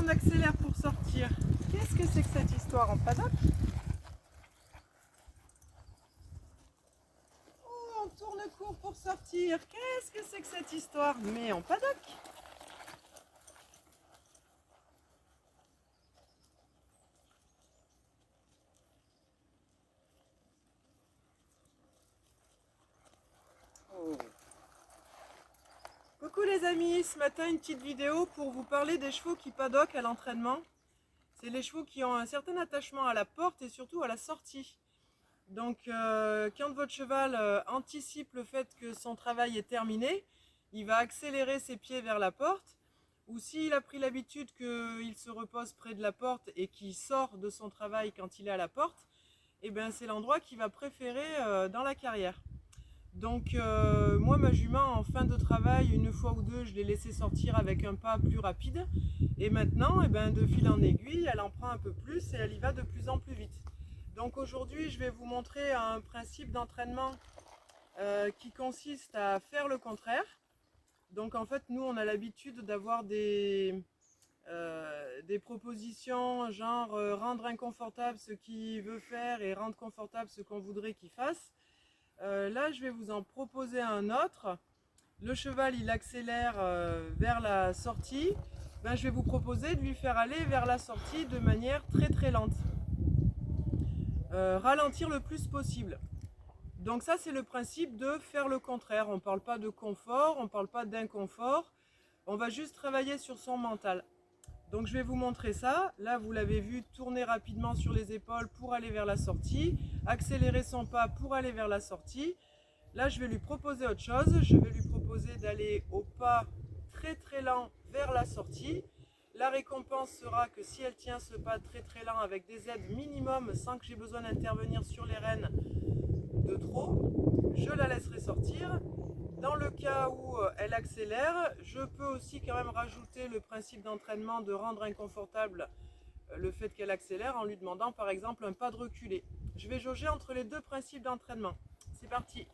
on accélère pour sortir. Qu'est-ce que c'est que cette histoire en paddock? Oh, on tourne court pour sortir. Qu'est-ce que c'est que cette histoire? Mais en paddock. Oh. Coucou les amis, ce matin une petite vidéo pour vous parler des chevaux qui paddockent à l'entraînement. C'est les chevaux qui ont un certain attachement à la porte et surtout à la sortie. Donc quand votre cheval anticipe le fait que son travail est terminé, il va accélérer ses pieds vers la porte, ou s'il a pris l'habitude qu'il se repose près de la porte et qu'il sort de son travail quand il est à la porte, et bien c'est l'endroit qu'il va préférer dans la carrière. Donc moi ma jument en fin de travail, une fois ou deux, je l'ai laissé sortir avec un pas plus rapide, et maintenant de fil en aiguille, elle en prend un peu plus et elle y va de plus en plus vite. Donc aujourd'hui je vais vous montrer un principe d'entraînement qui consiste à faire le contraire. Donc en fait nous on a l'habitude d'avoir des propositions genre rendre inconfortable ce qu'il veut faire et rendre confortable ce qu'on voudrait qu'il fasse. Là je vais vous en proposer un autre. Le cheval il accélère vers la sortie. Je vais vous proposer de lui faire aller vers la sortie de manière très lente. Ralentir le plus possible. Donc ça c'est le principe de faire le contraire. On ne parle pas de confort, on ne parle pas d'inconfort. On va juste travailler sur son mental. Donc je vais vous montrer ça. Là vous l'avez vu, tourner rapidement sur les épaules pour aller vers la sortie. Accélérer son pas pour aller vers la sortie. Là je vais lui proposer autre chose. Je vais lui proposer d'aller au pas très lent vers la sortie. La récompense sera que si elle tient ce pas très lent avec des aides minimum sans que j'ai besoin d'intervenir sur les rênes de trop, je la laisserai sortir. Dans le cas où elle accélère, je peux aussi quand même rajouter le principe d'entraînement de rendre inconfortable le fait qu'elle accélère en lui demandant par exemple un pas de reculer. Je vais jauger entre les deux principes d'entraînement. C'est parti!